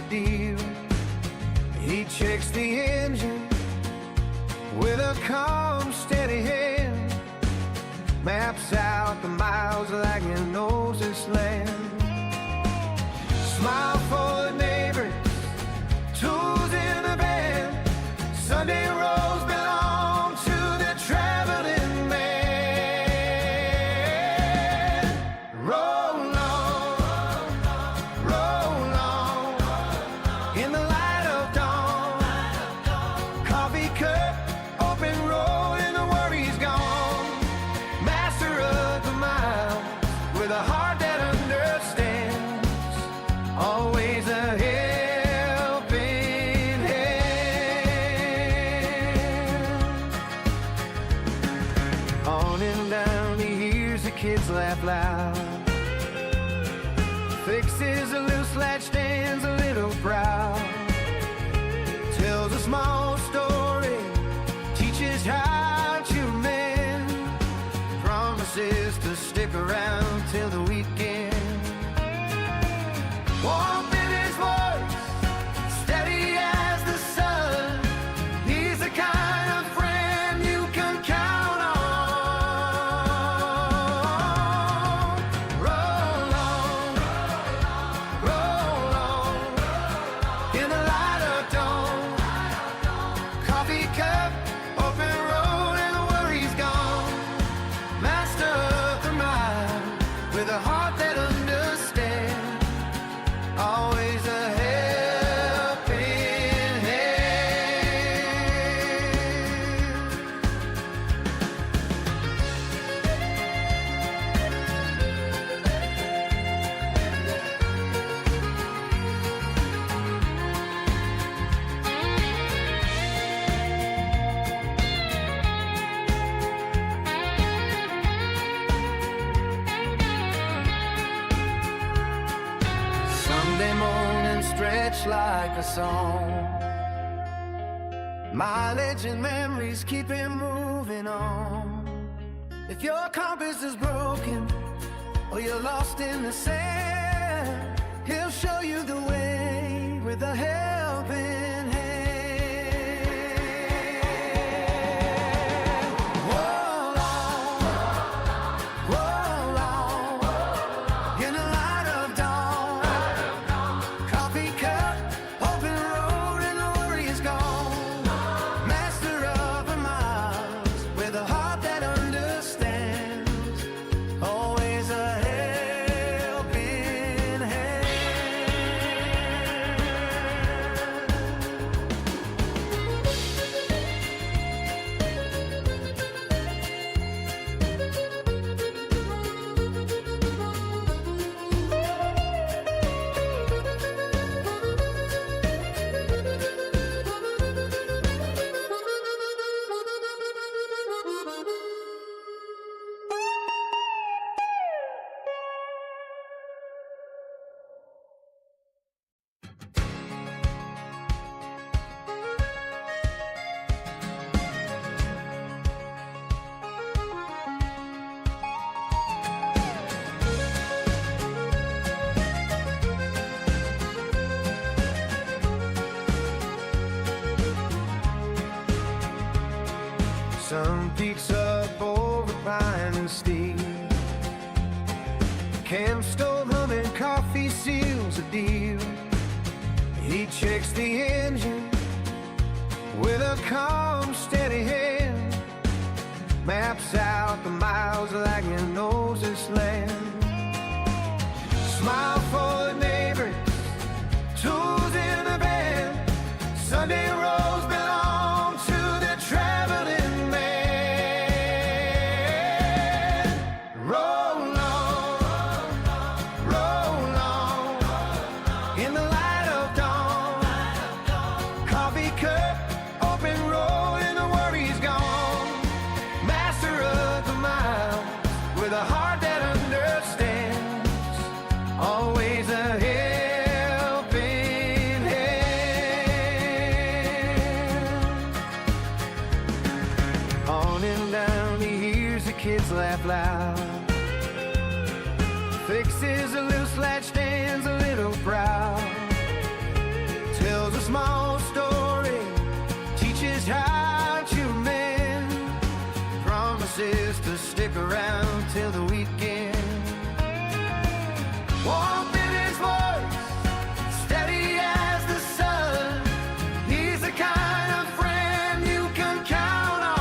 deal. He checks the engine with a calm, steady hand, maps out the miles like he knows this land. Smile for the neighbors, tools in the van, Sunday rolls belong to the traveling man. Roll on, in the light of dawn, coffee cup, open road, and the worries gone. Master of the miles, with a heart that understands, always a helping hand. On and down he hears the kids laugh loud, fixes a loose latch, stands a little proud, tells a small story, teaches how to mend, promises to stick around till the weekend. Warmth in his voice, steady as the sun, he's the kind of friend you can count on. Roll on, in the light of dawn, coffee cup, open road, and the worries gone. Master of the mind, with a heart that understands, always a helping hand. Sunday morning stretch like a song, mileage and memories keep him moving on. If your compass is broken or you're lost in the sand, he'll show you the way with a helping hand. Roll on, in the light of dawn, coffee cup, open road, and the worry is gone. Master of the miles, with a heart that understands, always a helping hand. Sun peaks up over pine and steel, camp stove humming, coffee seals a deal. He checks the engine with a calm, steady hand, maps out the miles like he knows this land. Smile for the neighbors, tools in the van, Sunday rolls belong to the traveling man. Roll on, in the light of dawn, coffee cup, open road, and the worries gone. Master of the miles, with a heart that understands, always a helping hand. On and down he hears the kids laugh loud, fixes a loose latch, stands a little proud, stick around till the weekend. Warmth in his voice, steady as the sun. He's the kind of friend you can count on.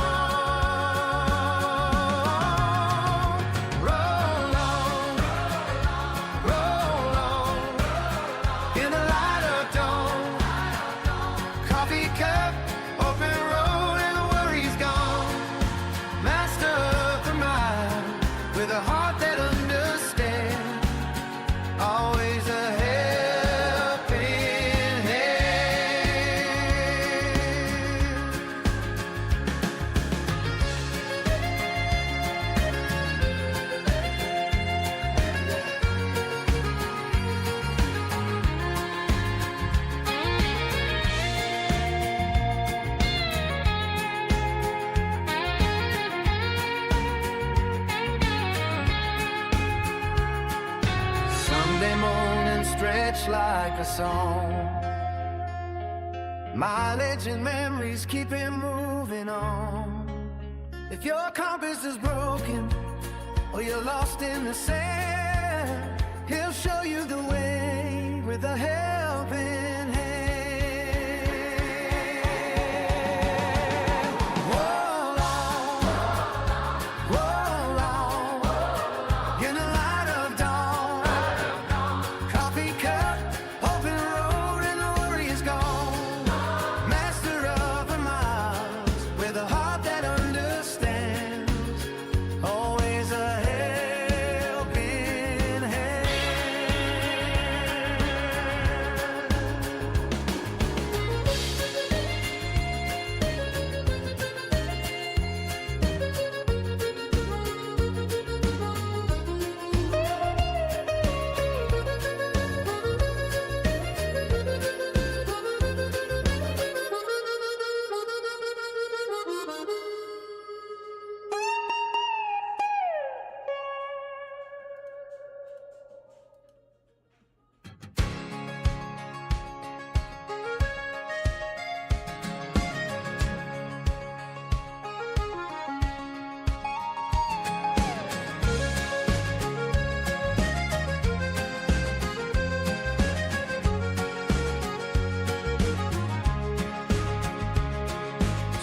Roll on, roll on, in the light of dawn. Coffee cup, open road, and the worries gone. Master of the mind, with a heart that understands. Always a helping hand. Sunday morning stretch like a song. Mileage and memories keep him moving on. If your compass is broken or you're lost in the sand, he'll show you the way with a helping hand. Roll on, roll on, in the light of dawn. Coffee cup, open road, and the worry is gone. Master of the miles, with a heart that understands. Always a helping hand.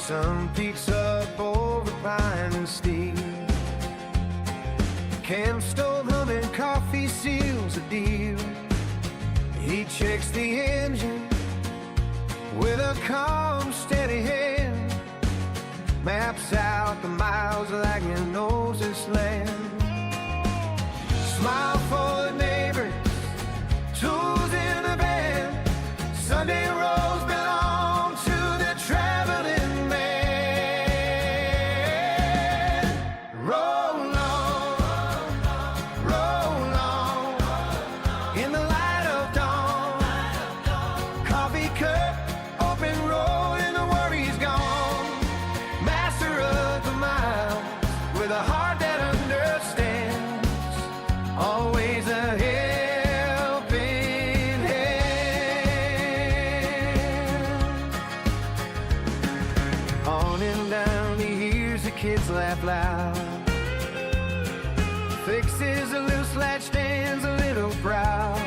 Sun peaks up over pine and steel. Camp stove humming, coffee seals a deal. He checks the engine with a calm, steady hand. Maps out the miles like he knows this land. Smile for the neighbors, tools in the van. Sunday roads belong to the traveling man. Roll on, in the light of dawn. Coffee cup, open road, and the worries gone. Master of the miles, with a heart that understands. Always a helping hand. On and down he hears the kids laugh loud. Fixes a loose latch, stands a little proud.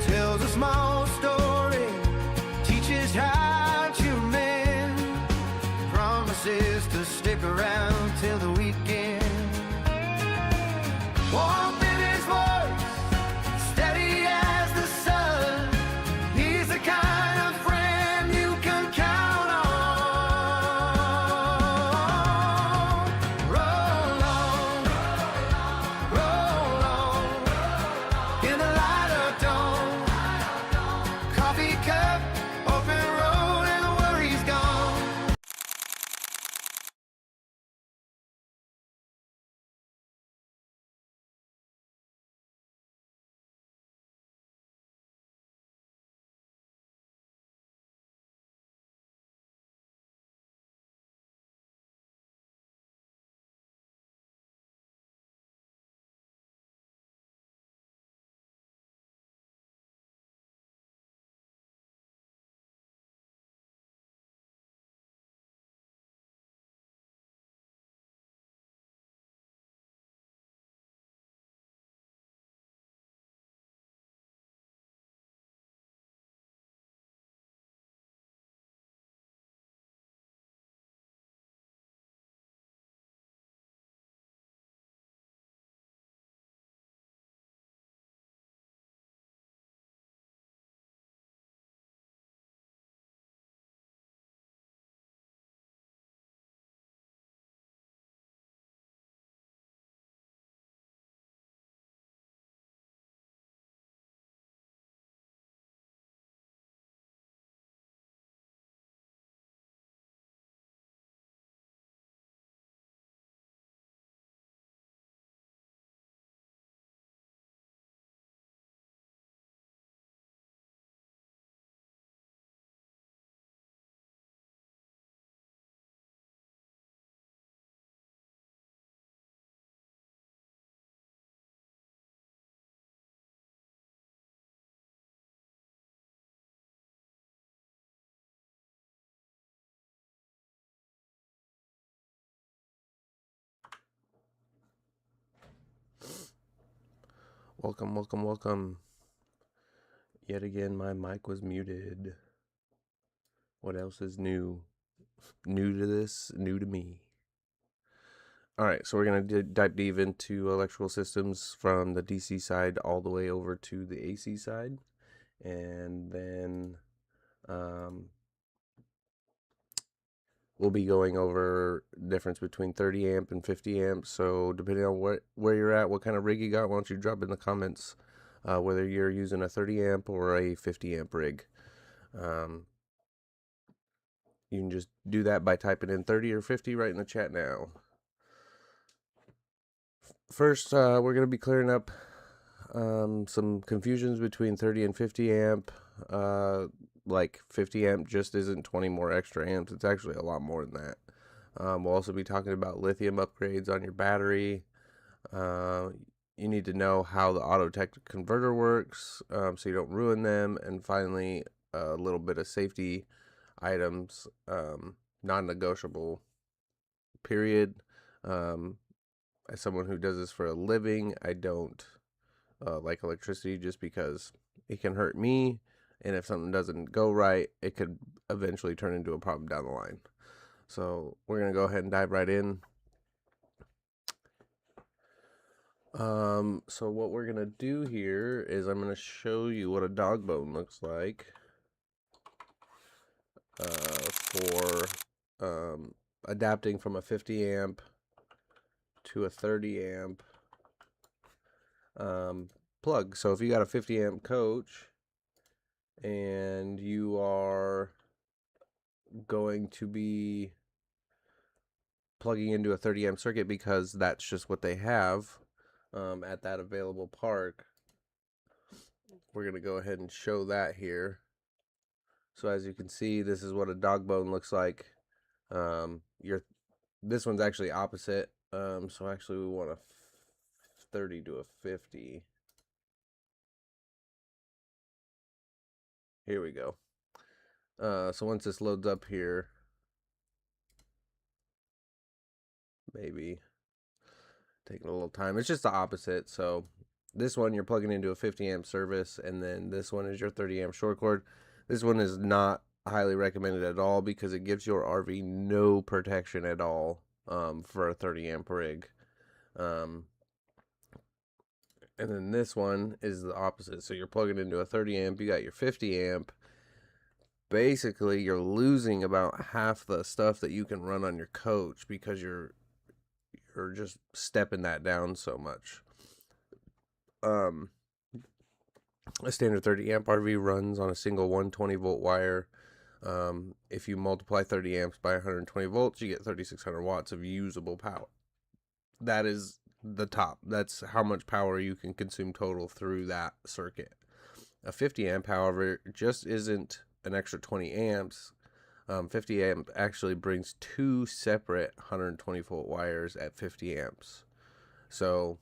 Tells a small story, teaches how to mend. Promises to stick around till the weekend. Warmth in his voice, steady as the sun. He's the kind of friend you can count on. Roll on, in the light of dawn. Coffee cup, open road, and the worries gone. Welcome. Yet again, my mic was muted. What else is new? New to this, new to me. All right, so we're going to dive deep into electrical systems from the DC side all the way over to the AC side. And then we'll be going over difference between 30 amp and 50 amp. So depending on where you're at, what kind of rig you got, why don't you drop in the comments whether you're using a 30 amp or a 50 amp rig. You can just do that by typing in 30 or 50 right in the chat now. First, we're going to be clearing up some confusions between 30 and 50 amp. Like 50 amp just isn't 20 more extra amps. It's actually a lot more than that. We'll also be talking about lithium upgrades on your battery. You need to know how the auto tech converter works so you don't ruin them. And finally, a little bit of safety items, non-negotiable, period. As someone who does this for a living, I don't like electricity just because it can hurt me, and if something doesn't go right, it could eventually turn into a problem down the line. So we're going to go ahead and dive right in. So what we're going to do here is I'm going to show you what a dog bone looks like for adapting from a 50 amp to a 30 amp plug. So if you got a 50 amp coach and you are going to be plugging into a 30 amp circuit because that's just what they have at that available park, we're going to go ahead and show that here. So as you can see, this is what a dog bone looks like. This one's actually opposite. So actually we want a 30 to a 50. Here we go. So once this loads up here, maybe taking a little time. It's just the opposite. So this one you're plugging into a 50 amp service, and then this one is your 30 amp short cord. This one is not highly recommended at all because it gives your RV no protection at all for a 30 amp rig. And then this one is the opposite. So you're plugging into a 30 amp, you got your 50 amp. Basically, you're losing about half the stuff that you can run on your coach because you're just stepping that down so much. A standard 30 amp RV runs on a single 120 volt wire. If you multiply 30 amps by 120 volts, you get 3,600 watts of usable power. That is the top. That's how much power you can consume total through that circuit. A 50 amp, however, just isn't an extra 20 amps. 50 amp actually brings two separate 120 volt wires at 50 amps. So,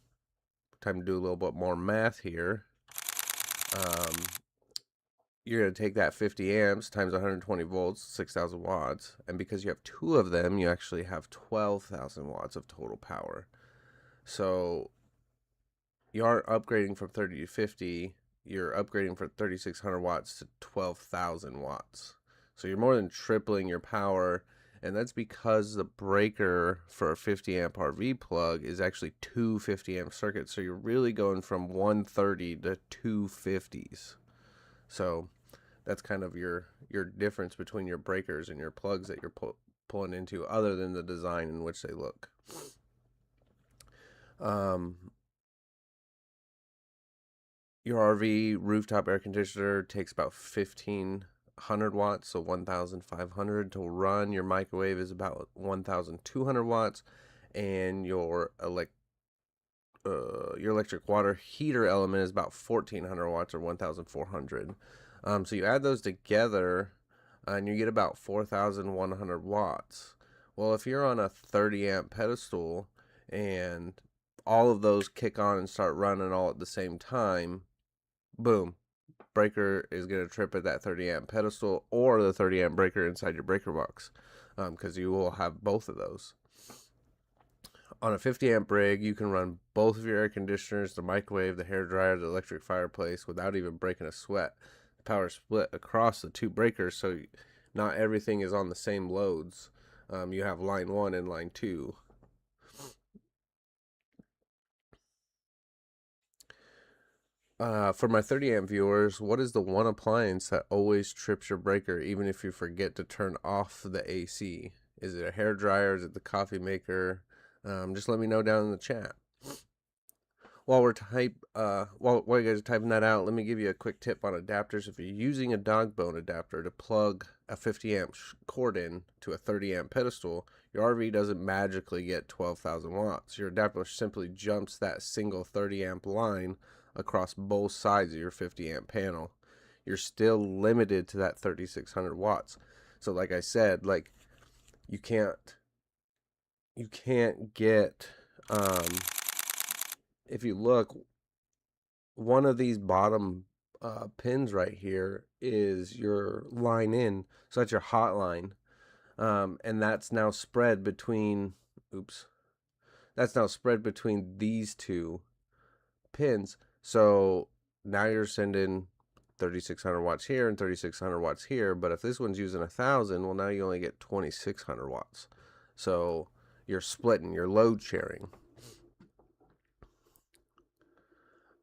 time to do a little bit more math here. You're going to take that 50 amps times 120 volts, 6,000 watts. And because you have two of them, you actually have 12,000 watts of total power. So you aren't upgrading from 30 to 50. You're upgrading from 3,600 watts to 12,000 watts. So you're more than tripling your power. And that's because the breaker for a 50 amp RV plug is actually two 50 amp circuits. So you're really going from 130 to 250s. So that's kind of your difference between your breakers and your plugs that you're pulling into, other than the design in which they look. Your RV rooftop air conditioner takes about 1,500 watts, so 1,500 to run. Your microwave is about 1,200 watts, and your electric water heater element is about 1,400 watts or 1,400. So you add those together and you get about 4,100 watts. Well, if you're on a 30 amp pedestal and all of those kick on and start running all at the same time, boom, breaker is going to trip at that 30 amp pedestal or the 30 amp breaker inside your breaker box, because you will have both of those. On a 50 amp rig, you can run both of your air conditioners, the microwave, the hair dryer, the electric fireplace without even breaking a sweat. The power is split across the two breakers, so not everything is on the same loads. You have line 1 and line 2. For my 30 amp viewers, what is the one appliance that always trips your breaker even if you forget to turn off the AC? Is it a hair dryer? Is it the coffee maker? Just let me know down in the chat. While while you guys are typing that out, let me give you a quick tip on adapters. If you're using a dog bone adapter to plug a 50 amp cord in to a 30 amp pedestal, your RV doesn't magically get 12,000 watts. Your adapter simply jumps that single 30 amp line across both sides of your 50 amp panel. You're still limited to that 3600 watts. So like I said, like you can't get if you look, one of these bottom pins right here is your line in, so that's your hot line, and that's now spread between these two pins. So now you're sending 3600 watts here and 3600 watts here, but if this one's using 1000, well, now you only get 2600 watts. So you're splitting, you're load sharing.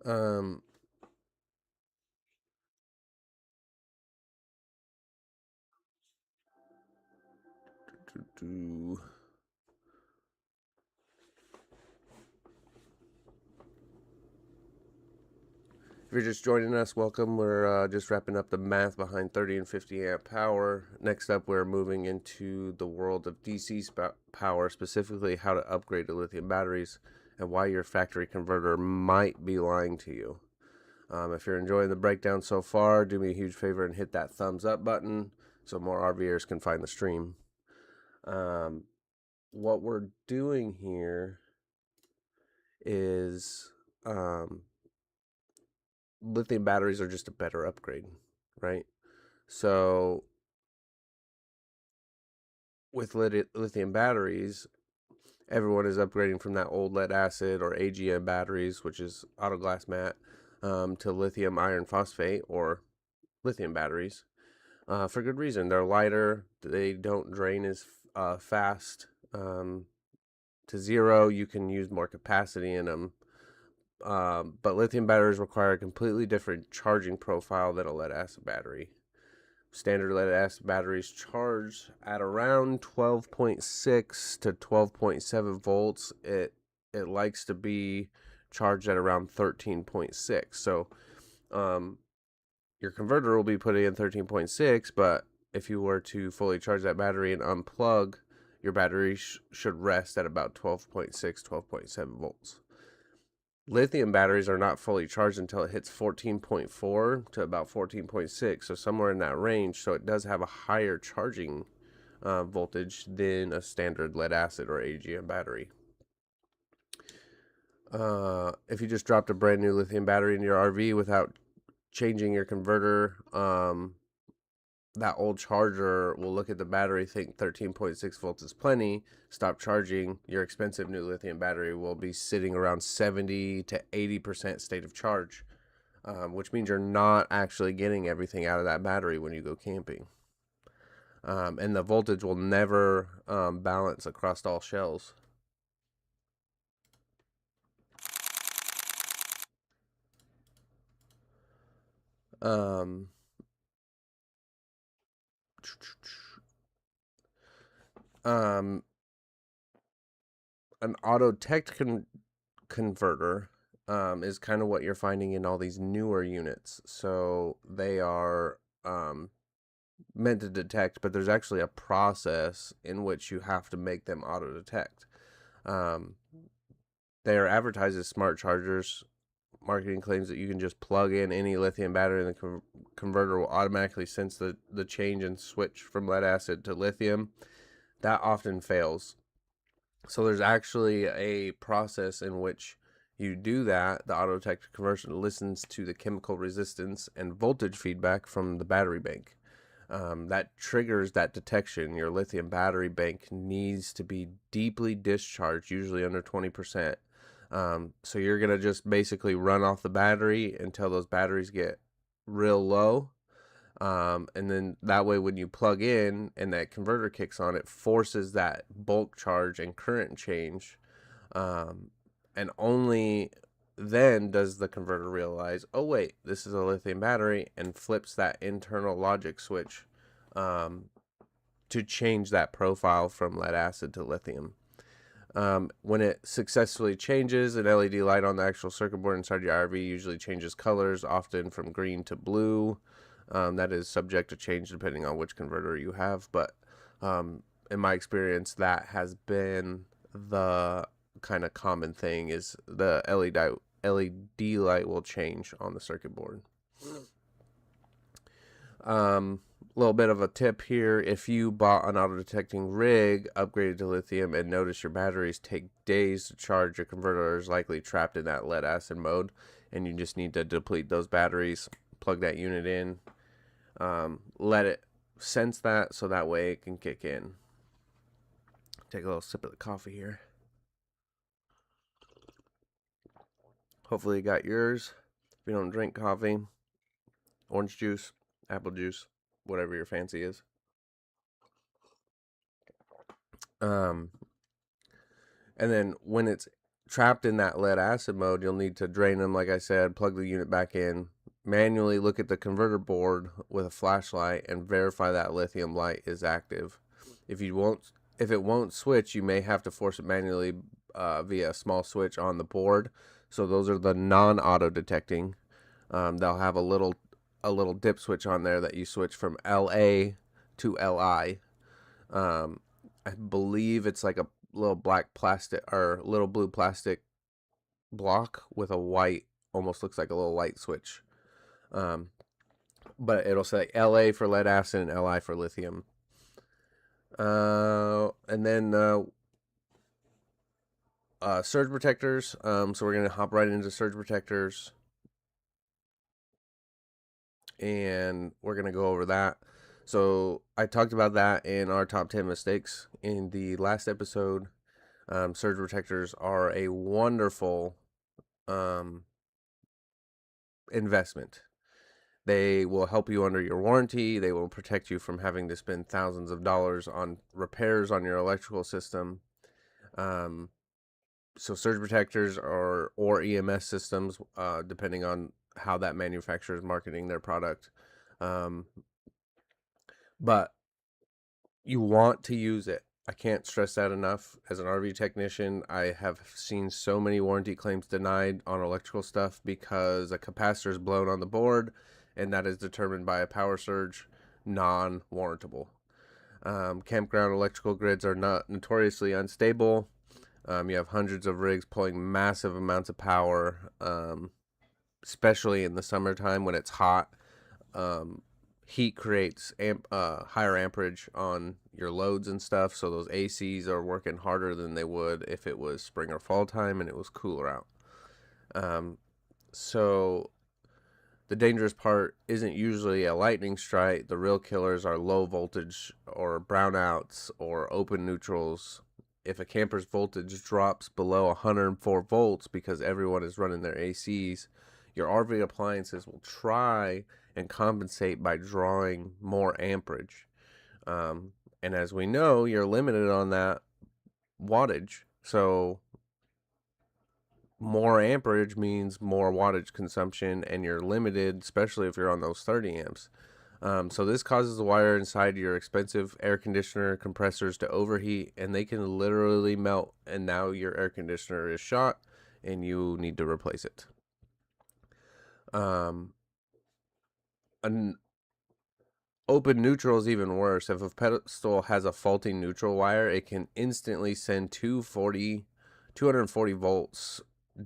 If you're just joining us, welcome. We're just wrapping up the math behind 30 and 50 amp power. Next up, we're moving into the world of DC power, specifically how to upgrade to lithium batteries and why your factory converter might be lying to you. If you're enjoying the breakdown so far, do me a huge favor and hit that thumbs up button so more RVers can find the stream. What we're doing here is lithium batteries are just a better upgrade, right? So with lithium batteries, everyone is upgrading from that old lead acid or AGM batteries, which is auto glass matte, to lithium iron phosphate or lithium batteries, for good reason. They're lighter, they don't drain as fast to zero. You can use more capacity in them. But lithium batteries require a completely different charging profile than a lead acid battery. Standard lead acid batteries charge at around 12.6 to 12.7 volts. It likes to be charged at around 13.6. So your converter will be putting in 13.6, but if you were to fully charge that battery and unplug, your battery should rest at about 12.6, 12.7 volts. Lithium batteries are not fully charged until it hits 14.4 to about 14.6, so somewhere in that range. So it does have a higher charging voltage than a standard lead acid or AGM battery. If you just dropped a brand new lithium battery in your RV without changing your converter, that old charger will look at the battery, think 13.6 volts is plenty, stop charging. Your expensive new lithium battery will be sitting around 70 to 80% state of charge, which means you're not actually getting everything out of that battery when you go camping. And the voltage will never balance across all shells. An auto tech converter is kind of what you're finding in all these newer units. So they are meant to detect, but there's actually a process in which you have to make them auto detect. They are advertised as smart chargers. Marketing claims that you can just plug in any lithium battery and the converter will automatically sense the change and switch from lead acid to lithium. That often fails. So there's actually a process in which you do that. The auto detect conversion listens to the chemical resistance and voltage feedback from the battery bank. That triggers that detection. Your lithium battery bank needs to be deeply discharged, usually under 20%. So you're going to just basically run off the battery until those batteries get real low. And then that way when you plug in and that converter kicks on, it forces that bulk charge and current change. And only then does the converter realize, oh wait, this is a lithium battery, and flips that internal logic switch to change that profile from lead acid to lithium. When it successfully changes, an LED light on the actual circuit board inside your RV usually changes colors, often from green to blue. That is subject to change depending on which converter you have, but in my experience, that has been the kind of common thing, is the LED light will change on the circuit board. Little bit of a tip here: if you bought an auto detecting rig upgraded to lithium and notice your batteries take days to charge, your converter is likely trapped in that lead acid mode, and you just need to deplete those batteries, plug that unit in, let it sense that, so that way it can kick in. Take a little sip of the coffee here. Hopefully you got yours. If you don't drink coffee, orange juice, apple juice, whatever your fancy is. And then when it's trapped in that lead acid mode, you'll need to drain them, like I said, plug the unit back in, manually look at the converter board with a flashlight and verify that lithium light is active. If it won't switch, you may have to force it manually via a small switch on the board. So those are the non-auto detecting. They'll have a little dip switch on there that you switch from LA to LI. I believe it's like a little black plastic or little blue plastic block with a white, almost looks like a little light switch. But it'll say LA for lead acid and LI for lithium. And then surge protectors. So we're going to hop right into surge protectors, and we're going to go over that. So I talked about that in our top 10 mistakes in the last episode. Surge protectors are a wonderful investment. They will help you under your warranty. They will protect you from having to spend thousands of dollars on repairs on your electrical system. So surge protectors or EMS systems, depending on how that manufacturer is marketing their product. But you want to use it. I can't stress that enough. As an RV technician, I have seen so many warranty claims denied on electrical stuff because a capacitor is blown on the board, and that is determined by a power surge, non-warrantable. Campground electrical grids are not notoriously unstable. You have hundreds of rigs pulling massive amounts of power, especially in the summertime when it's hot. Heat creates higher amperage on your loads and stuff, so those ACs are working harder than they would if it was spring or fall time and it was cooler out. So the dangerous part isn't usually a lightning strike. The real killers are low voltage or brownouts or open neutrals. If a camper's voltage drops below 104 volts because everyone is running their ACs, your RV appliances will try and compensate by drawing more amperage. And as we know, you're limited on that wattage. So more amperage means more wattage consumption, and you're limited, especially if you're on those 30 amps. So this causes the wire inside your expensive air conditioner compressors to overheat, and they can literally melt, and now your air conditioner is shot and you need to replace it. An open neutral is even worse. If a pedestal has a faulty neutral wire, it can instantly send 240 volts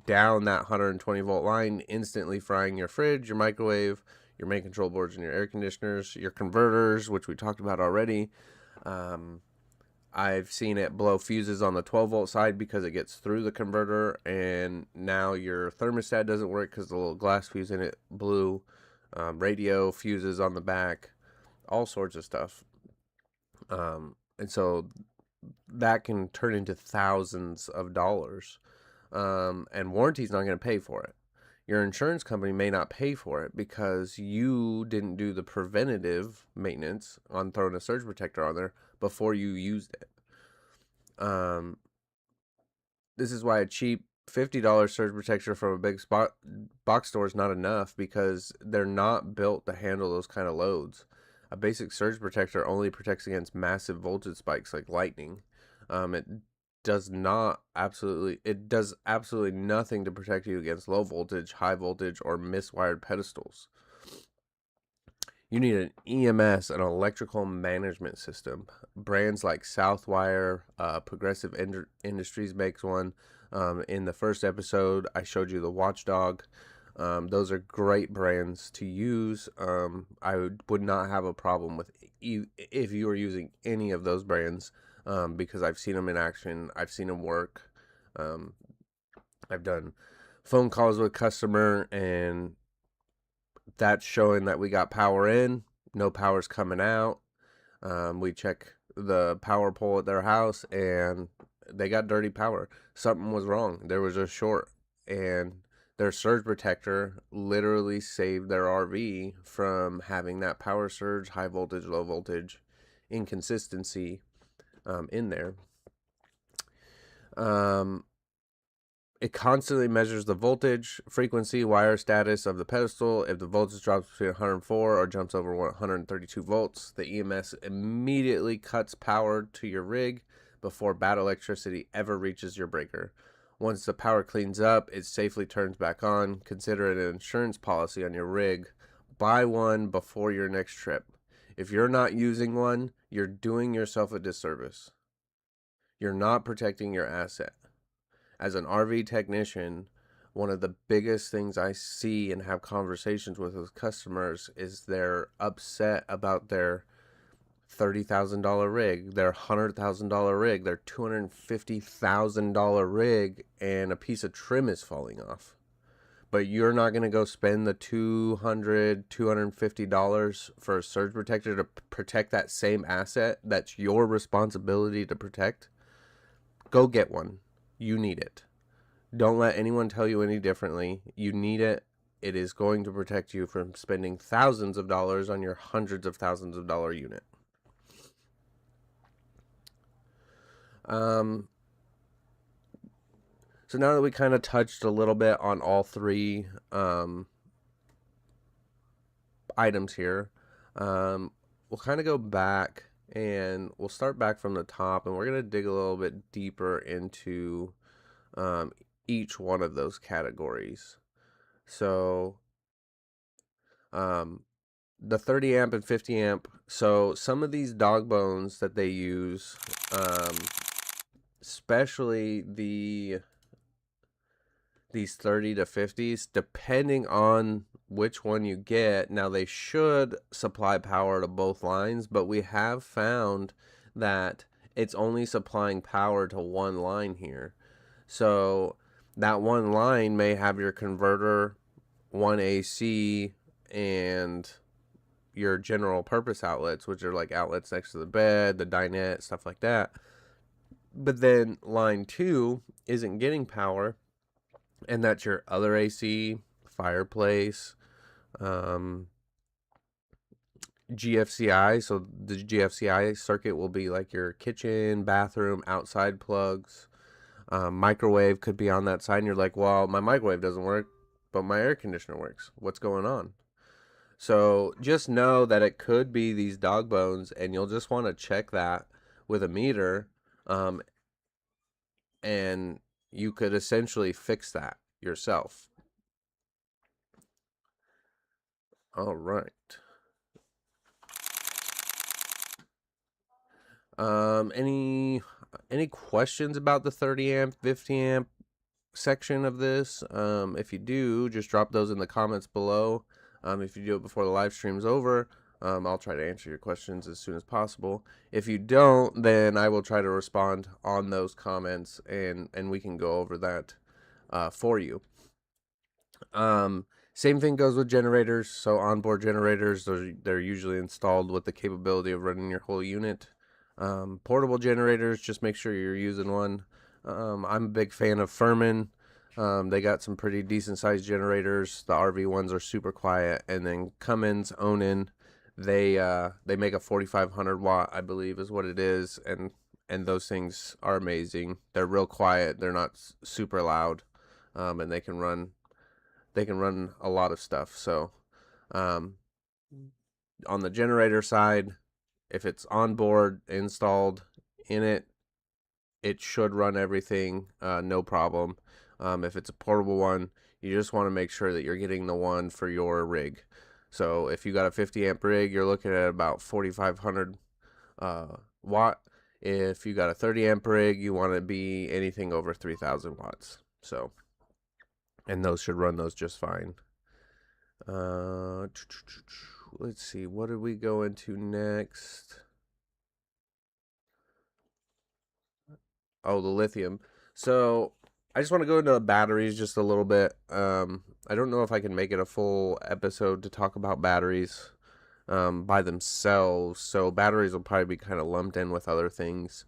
down that 120 volt line, instantly frying your fridge, your microwave, your main control boards, and your air conditioners, your converters, which we talked about already. I've seen it blow fuses on the 12 volt side because it gets through the converter, and now your thermostat doesn't work because the little glass fuse in it blew. Radio fuses on the back. all sorts of stuff. And so that can turn into thousands of dollars. And warranty's not going to pay for it. Your insurance company may not pay for it because you didn't do the preventative maintenance on throwing a surge protector on there before you used it. This is why a cheap $50 surge protector from a big box store is not enough, because they're not built to handle those kind of loads. A basic surge protector only protects against massive voltage spikes like lightning. It does absolutely nothing to protect you against low voltage, high voltage, or miswired pedestals. You need an EMS, an electrical management system. Brands like Southwire, Progressive Industries makes one. In the first episode, I showed you the Watchdog. Those are great brands to use. I would not have a problem with if you were using any of those brands, because I've seen them in action. I've seen them work. I've done phone calls with customer, and that's showing that we got power in, no power's coming out. We check the power pole at their house, and they got dirty power. Something was wrong. There was a short, and their surge protector literally saved their RV from having that power surge, high voltage, low voltage inconsistency in there. It constantly measures the voltage, frequency, wire status of the pedestal. If the voltage drops between 104 or jumps over 132 volts, the EMS immediately cuts power to your rig before bad electricity ever reaches your breaker. Once the power cleans up, it safely turns back on. Consider it an insurance policy on your rig. Buy one before your next trip. If you're not using one, you're doing yourself a disservice. You're not protecting your asset. As an RV technician, one of the biggest things I see and have conversations with customers is they're upset about their $30,000 rig, their $100,000 rig, their $250,000 rig, and a piece of trim is falling off. But you're not going to go spend the $250 for a surge protector to protect that same asset that's your responsibility to protect. Go get one. You need it. Don't let anyone tell you any differently. You need it. It is going to protect you from spending thousands of dollars on your hundreds of thousands of dollar unit. So now that we kind of touched a little bit on all three items here, we'll kind of go back, and we'll start back from the top, and we're going to dig a little bit deeper into each one of those categories. So the 30 amp and 50 amp, so some of these dog bones that they use, especially these 30 to 50s, depending on which one you get. Now, they should supply power to both lines, but we have found that it's only supplying power to one line here. So that one line may have your converter, one AC, and your general purpose outlets, which are like outlets next to the bed, the dinette, stuff like that. But then line 2 isn't getting power, and that's your other AC, fireplace, GFCI. So the GFCI circuit will be like your kitchen, bathroom, outside plugs. Microwave could be on that side, and you're like, well, my microwave doesn't work, but my air conditioner works. What's going on? So just know that it could be these dog bones, and you'll just want to check that with a meter, and you could essentially fix that yourself. All right. Any questions about the 30 amp, 50 amp section of this? If you do, just drop those in the comments below. If you do it before the live stream's over, I'll try to answer your questions as soon as possible. If you don't, then I will try to respond on those comments, and we can go over that for you. Same thing goes with generators. So onboard generators, they're usually installed with the capability of running your whole unit. Portable generators, just make sure you're using one. I'm a big fan of Furman. They got some pretty decent sized generators. The RV ones are super quiet, and then Cummins, Onan, they make a 4,500 watt, I believe, is what it is, and those things are amazing. They're real quiet. They're not super loud, and they can run a lot of stuff. So, um, on the generator side, if it's on board, installed in it, it should run everything, no problem. If it's a portable one, you just want to make sure that you're getting the one for your rig. So if you got a 50 amp rig, you're looking at about 4,500 watt. If you got a 30 amp rig, you want to be anything over 3,000 watts. So, and those should run those just fine. Let's see, what did we go into next? Oh, the lithium. So I just want to go into the batteries just a little bit. I don't know if I can make it a full episode to talk about batteries by themselves. So batteries will probably be kind of lumped in with other things,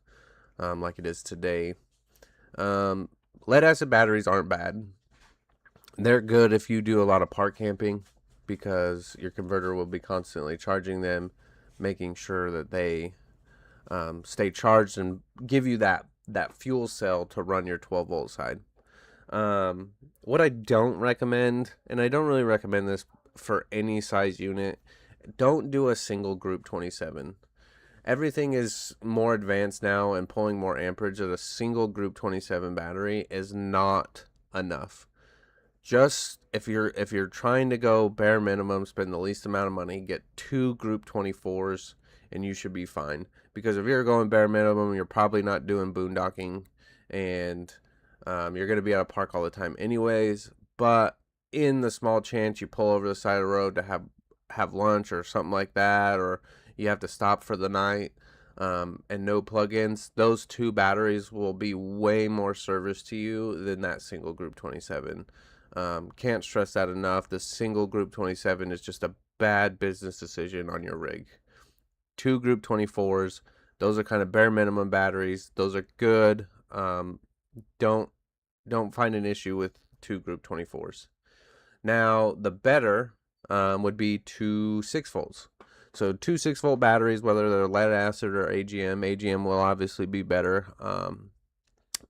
like it is today. Lead acid batteries aren't bad. They're good if you do a lot of park camping, because your converter will be constantly charging them, making sure that they stay charged and give you that fuel cell to run your 12 volt side. What I don't recommend, and I don't really recommend this for any size unit, don't do a single group 27. Everything is more advanced now, and pulling more amperage at a single group 27 battery is not enough. Just if you're trying to go bare minimum, spend the least amount of money, get 2 group 24s, and you should be fine. Because if you're going bare minimum, you're probably not doing boondocking, and you're going to be at a park all the time anyways. But in the small chance you pull over the side of the road to have lunch or something like that, or you have to stop for the night, and no plugins, those 2 batteries will be way more service to you than that single group 27. Can't stress that enough. The single group 27 is just a bad business decision on your rig. 2 group 24s, those are kind of bare minimum batteries. Those are good. Don't find an issue with 2 group 24s. Now the better would be 2 6-volts. So 2 6-volt batteries, whether they're lead acid or AGM will obviously be better.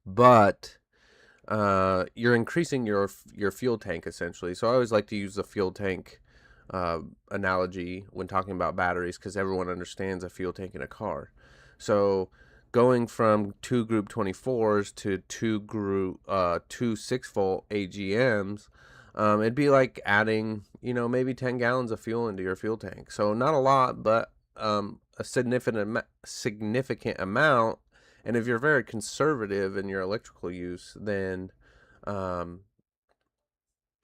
But you're increasing your fuel tank essentially. So I always like to use the fuel tank analogy when talking about batteries, because everyone understands a fuel tank in a car. So going from 2 group 24s to 2 6-volt AGMs, it'd be like adding, maybe 10 gallons of fuel into your fuel tank. So not a lot, but a significant amount. And if you're very conservative in your electrical use, then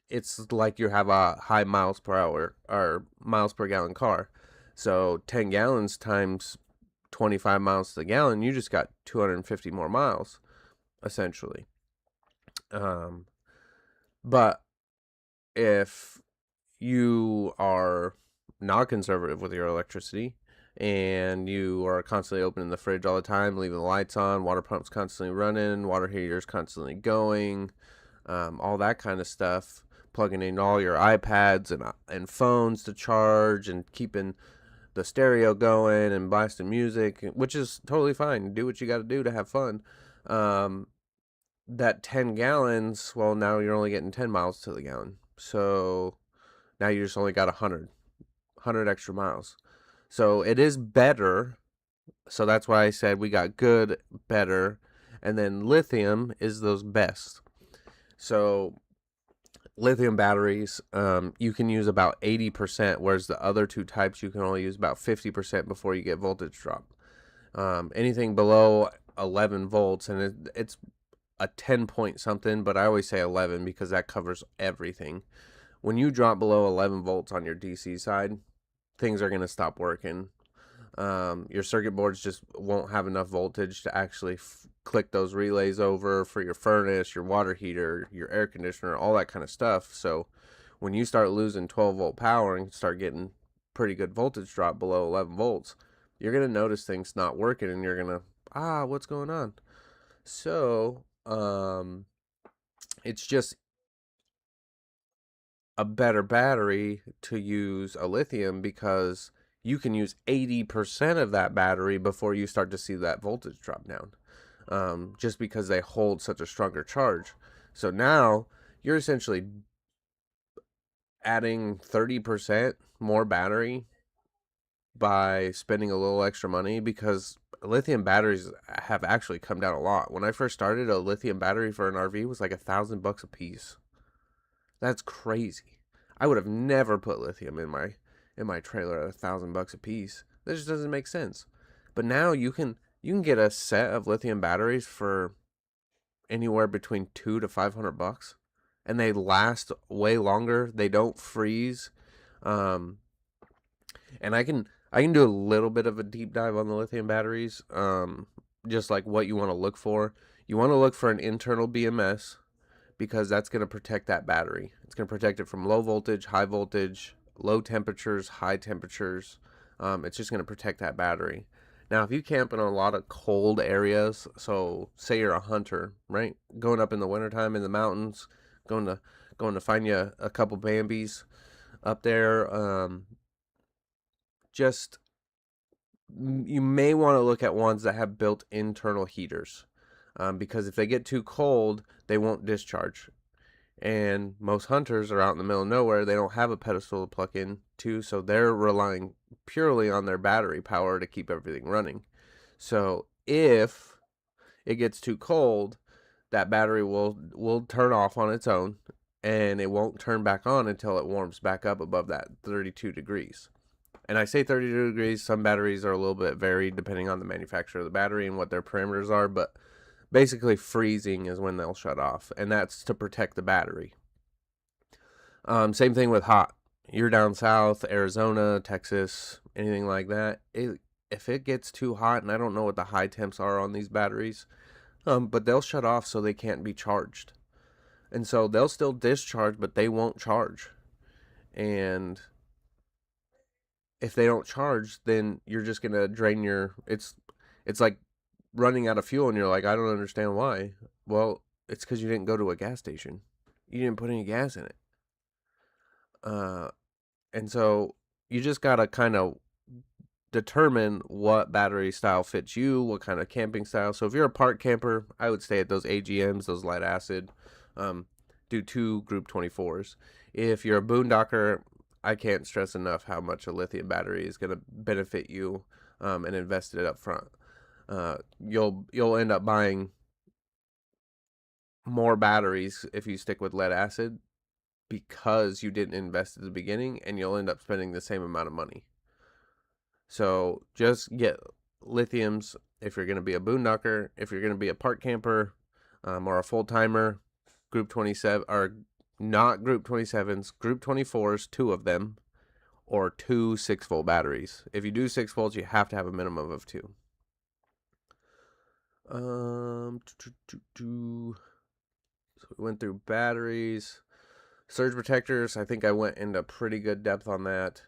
it's like you have a high miles per hour or miles per gallon car. So 10 gallons times 25 miles to the gallon, you just got 250 more miles, essentially. But if you are not conservative with your electricity, and you are constantly opening the fridge all the time, leaving the lights on, water pumps constantly running, water heaters constantly going, all that kind of stuff, plugging in all your iPads and phones to charge, and keeping the stereo going and blasting music, which is totally fine. Do what you got to do to have fun. That 10 gallons, well, now you're only getting 10 miles to the gallon. So now you just only got 100 extra miles. So it is better. So that's why I said we got good, better, and then lithium is those best. So lithium batteries, you can use about 80%, whereas the other 2 types you can only use about 50% before you get voltage drop. Anything below 11 volts, and it's a 10 point something, but I always say 11 because that covers everything. When you drop below 11 volts on your DC side, things are going to stop working. Your circuit boards just won't have enough voltage to actually click those relays over for your furnace, your water heater, your air conditioner, all that kind of stuff. So when you start losing 12-volt power and start getting pretty good voltage drop below 11 volts, you're going to notice things not working, and you're going to, what's going on? So, it's just a better battery to use a lithium, because you can use 80% of that battery before you start to see that voltage drop down, just because they hold such a stronger charge. So now you're essentially adding 30% more battery by spending a little extra money, because lithium batteries have actually come down a lot. When I first started, a lithium battery for an RV was like $1,000 a piece. That's crazy. I would have never put lithium in my trailer at $1,000 a piece. That just doesn't make sense. But now you can get a set of lithium batteries for anywhere between $200 to $500, and they last way longer. They don't freeze, and I can do a little bit of a deep dive on the lithium batteries. Just like what you want to look for. You want to look for an internal BMS, because that's going to protect that battery. It's going to protect it from low voltage, high voltage, low temperatures, high temperatures. It's just going to protect that battery. Now, if you camp in a lot of cold areas, so say you're a hunter, right? Going up in the wintertime in the mountains, going to find you a couple Bambis up there. Just you may want to look at ones that have built internal heaters, because if they get too cold, they won't discharge. And most hunters are out in the middle of nowhere. They don't have a pedestal to plug in to, so they're relying purely on their battery power to keep everything running. So if it gets too cold, that battery will turn off on its own, and it won't turn back on until it warms back up above that 32 degrees. And I say 32 degrees, some batteries are a little bit varied depending on the manufacturer of the battery and what their parameters are, but basically freezing is when they'll shut off, and that's to protect the battery. Same thing with hot. You're down south, Arizona, Texas, anything like that. If it gets too hot, and I don't know what the high temps are on these batteries, but they'll shut off so they can't be charged. And so they'll still discharge, but they won't charge. And if they don't charge, then you're just going to drain it's like running out of fuel, and you're like, I don't understand why. Well, it's because you didn't go to a gas station. You didn't put any gas in it. And so you just got to kind of determine what battery style fits you, what kind of camping style. So if you're a park camper, I would stay at those AGMs, those lead acid. Do 2 Group 24s. If you're a boondocker, I can't stress enough how much a lithium battery is going to benefit you, and invest it up front. You'll end up buying more batteries if you stick with lead acid, because you didn't invest at the beginning, and you'll end up spending the same amount of money. So just get lithiums if you're going to be a boondocker. If you're going to be a park camper, or a full-timer, Group 27, or not Group 27s, Group 24s, 2 of them, or 2 6-volt batteries. If you do 6 volts, you have to have a minimum of 2. So we went through batteries. Surge protectors, I think I went into pretty good depth on that.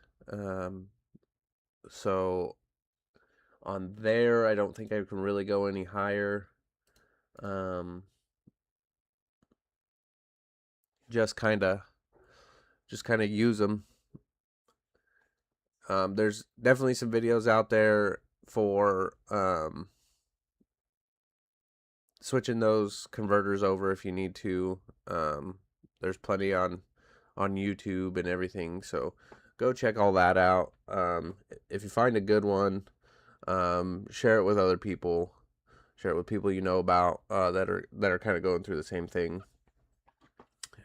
So on there, I don't think I can really go any higher. Just kind of use them. There's definitely some videos out there for switching those converters over if you need to. There's plenty on YouTube and everything, so go check all that out. If you find a good one, share it with other people. Share it with people you know about, that are kind of going through the same thing.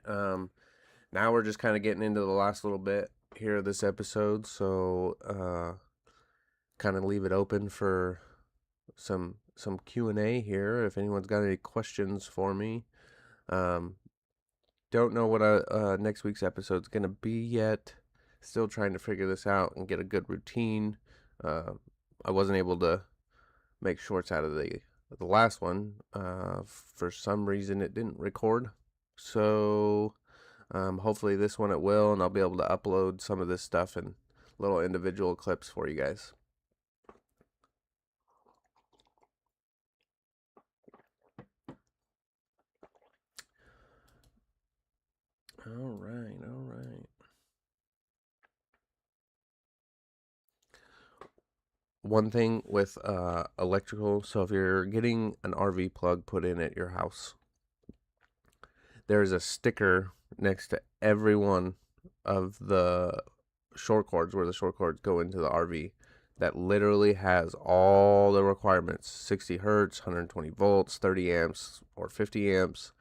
Now we're just kind of getting into the last little bit here of this episode, so kind of leave it open for some Q&A here if anyone's got any questions for me. Don't know what next week's episode's gonna be yet. Still trying to figure this out and get a good routine. I wasn't able to make shorts out of the last one. For some reason it didn't record. So Hopefully this one it will, and I'll be able to upload some of this stuff in little individual clips for you guys. All right, all right. One thing with electrical, so if you're getting an RV plug put in at your house, there's a sticker next to every one of the short cords where the short cords go into the RV that literally has all the requirements: 60 hertz, 120 volts, 30 amps, or 50 amps.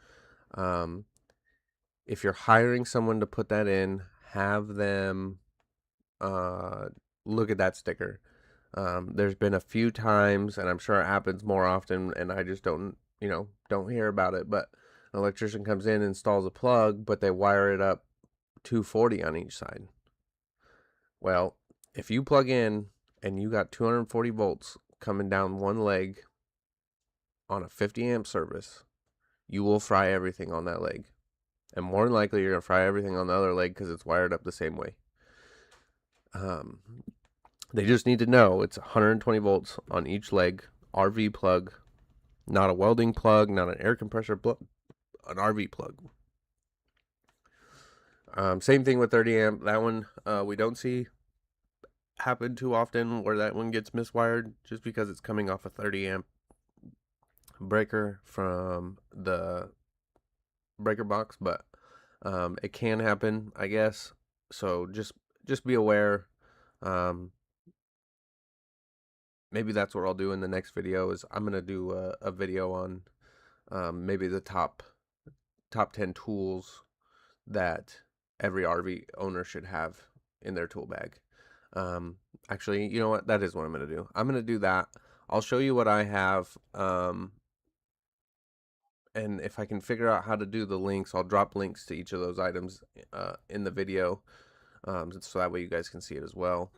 Um, if you're hiring someone to put that in, have them uh, look at that sticker. There's been a few times, and I'm sure it happens more often, and I just don't hear about it. But an electrician comes in, installs a plug, but they wire it up 240 on each side. Well, if you plug in and you got 240 volts coming down one leg on a 50 amp service, you will fry everything on that leg. And more than likely, you're going to fry everything on the other leg because it's wired up the same way. They just need to know it's 120 volts on each leg, RV plug, not a welding plug, not an air compressor plug, an RV plug. Same thing with 30 amp. That one we don't see happen too often where that one gets miswired just because it's coming off a 30 amp breaker from the breaker box, but it can happen, I guess. So just be aware. Maybe that's what I'll do in the next video. Is I'm gonna do a video on maybe the top 10 tools that every RV owner should have in their tool bag. Actually, you know what? That is what I'm gonna do. I'm gonna do that. I'll show you what I have. And if I can figure out how to do the links, I'll drop links to each of those items in the video, so that way you guys can see it as well.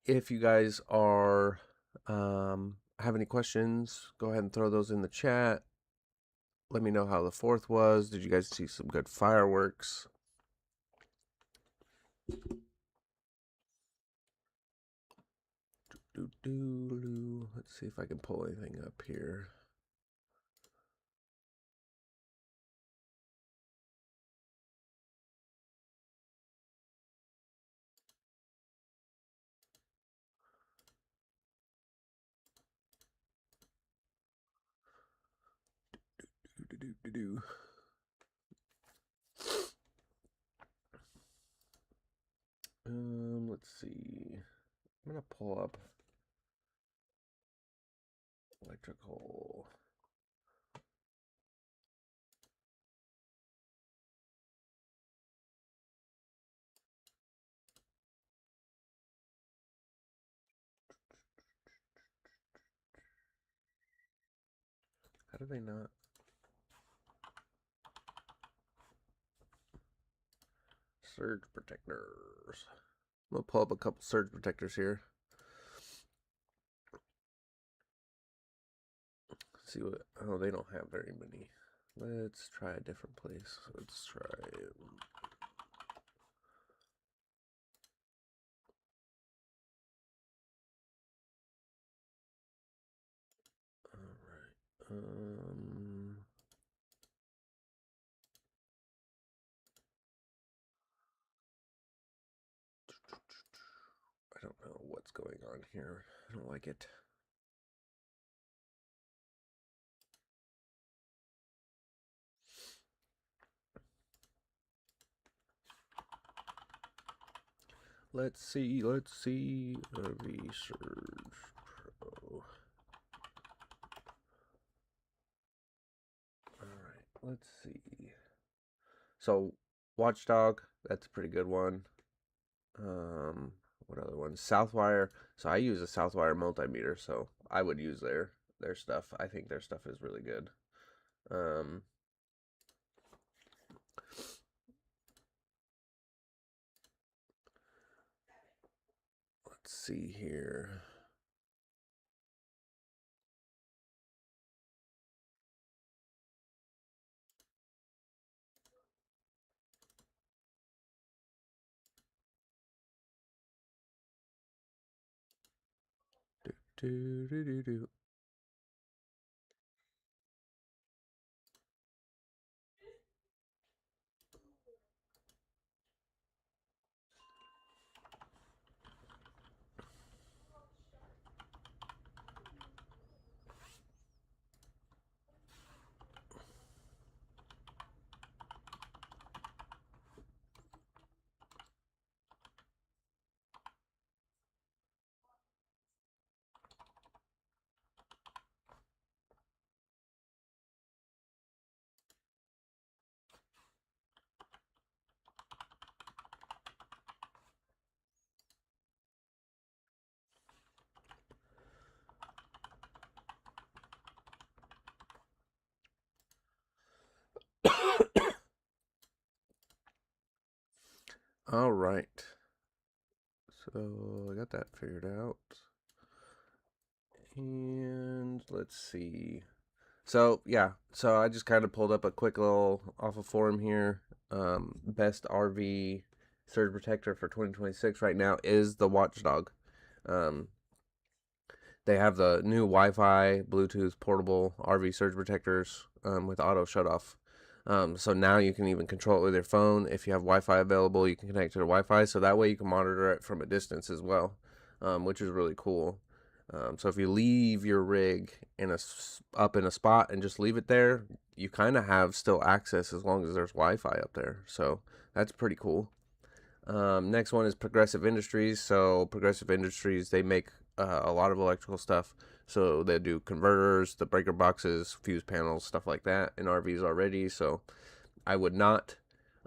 If you guys are have any questions, go ahead and throw those in the chat. Let me know how the 4th was. Did you guys see some good fireworks? Let's see if I can pull anything up here. Let's see. I'm gonna pull up electrical. How do they not? Surge protectors. I'm gonna pull up a couple surge protectors here. See what? Oh, they don't have very many. Let's try a different place. Let's try. All right. I don't know what's going on here. I don't like it. Let's see. Research Pro. Alright, let's see. So, Watchdog, that's a pretty good one. What other ones? Southwire. So I use a Southwire multimeter, so I would use their stuff. I think their stuff is really good. Let's see here. Do, do, do, do. All right. So I got that figured out. And let's see. So yeah, so I just kind of pulled up a quick little off a forum here. Best RV surge protector for 2026 right now is the Watchdog. Um, they have the new Wi-Fi, Bluetooth, portable RV surge protectors with auto shut off. So now you can even control it with your phone. If you have Wi-Fi available, you can connect to the Wi-Fi. So that way you can monitor it from a distance as well, which is really cool. So if you leave your rig up in a spot and just leave it there, you kind of have still access as long as there's Wi-Fi up there. So that's pretty cool. Next one is Progressive Industries. So Progressive Industries, they make a lot of electrical stuff. So they do converters, the breaker boxes, fuse panels, stuff like that in RVs already. So I would not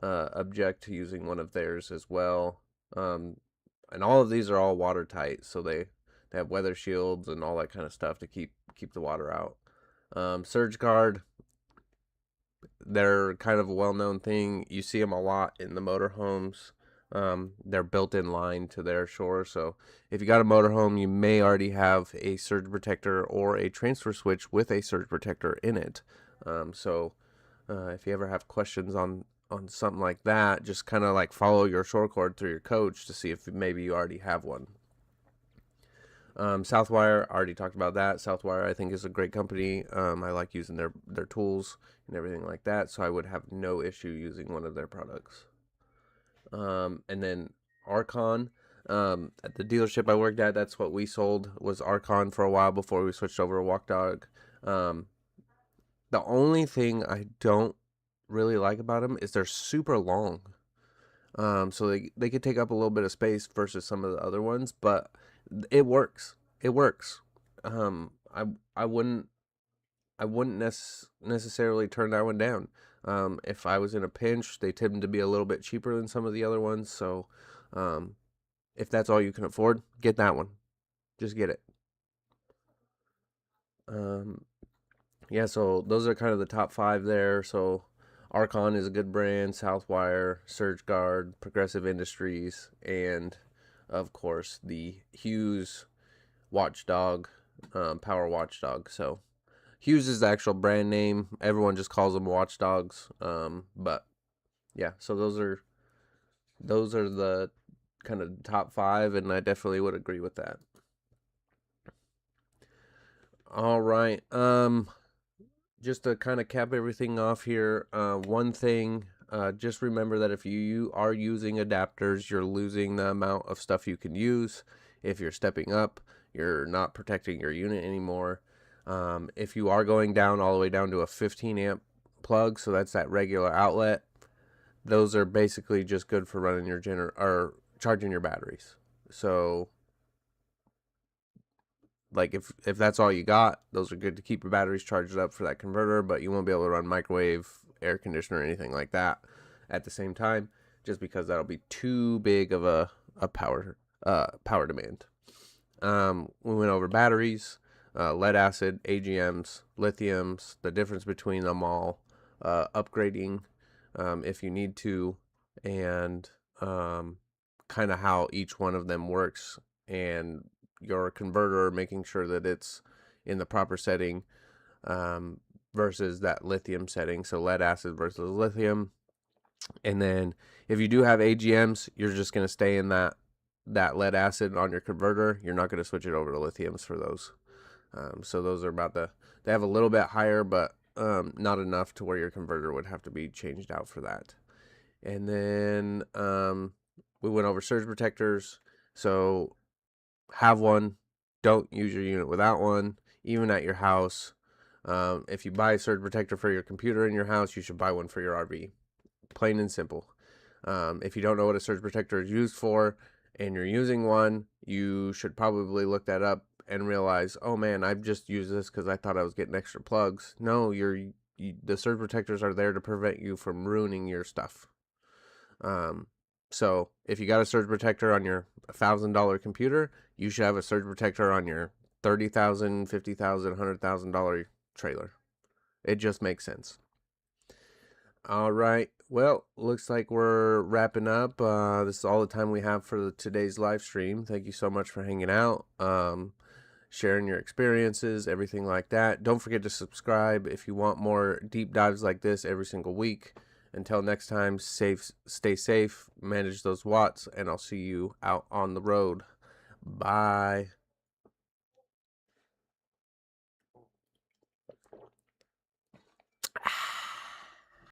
object to using one of theirs as well. And all of these are all watertight, so they have weather shields and all that kind of stuff to keep the water out. Surge Guard, they're kind of a well-known thing. You see them a lot in the motorhomes. They're built in line to their shore, so if you got a motorhome, you may already have a surge protector or a transfer switch with a surge protector in it. So if you ever have questions on something like that, just kind of like follow your shore cord through your coach to see if maybe you already have one. Southwire, I already talked about that. Southwire, I think, is a great company. I like using their tools and everything like that, so I would have no issue using one of their products. And then Archon, at the dealership I worked at, that's what we sold, was Archon for a while before we switched over to Walk Dog. The only thing I don't really like about them is they're super long. So they could take up a little bit of space versus some of the other ones, but it works. It works. I wouldn't necessarily turn that one down. If I was in a pinch, they tend to be a little bit cheaper than some of the other ones. So, if that's all you can afford, get that one. Just get it. Um, yeah. So those are kind of the top five there. So Archon is a good brand. Southwire, Surge Guard, Progressive Industries, and of course the Hughes Watchdog, Power Watchdog. So Hughes is the actual brand name. Everyone just calls them Watchdogs. But yeah, so those are the kind of top five, and I definitely would agree with that. All right. Just to kind of cap everything off here, one thing, just remember that if you are using adapters, you're losing the amount of stuff you can use. If you're stepping up, you're not protecting your unit anymore. If you are going down all the way down to a 15 amp plug, so that's that regular outlet, those are basically just good for running your or charging your batteries. So like if that's all you got, those are good to keep your batteries charged up for that converter, but you won't be able to run microwave, air conditioner, or anything like that at the same time, just because that'll be too big of a power demand. We went over batteries, lead acid, AGMs, lithiums, the difference between them all, upgrading if you need to, and kind of how each one of them works, and your converter, making sure that it's in the proper setting versus that lithium setting. So lead acid versus lithium. And then if you do have AGMs, you're just going to stay in that that lead acid on your converter, you're not going to switch it over to lithiums for those. So those are they have a little bit higher, but not enough to where your converter would have to be changed out for that. And then we went over surge protectors. So have one. Don't use your unit without one, even at your house. If you buy a surge protector for your computer in your house, you should buy one for your RV. Plain and simple. If you don't know what a surge protector is used for and you're using one, you should probably look that up and realize, oh man, I've just used this because I thought I was getting extra plugs. No, the surge protectors are there to prevent you from ruining your stuff. So if you got a surge protector on your $1,000 computer, you should have a surge protector on your $30,000, $50,000, $100,000 trailer. It just makes sense. All right. Well, looks like we're wrapping up. This is all the time we have for today's live stream. Thank you so much for hanging out, sharing your experiences, everything like that. Don't forget to subscribe if you want more deep dives like this every single week. Until next time, stay safe, manage those watts, and I'll see you out on the road. Bye.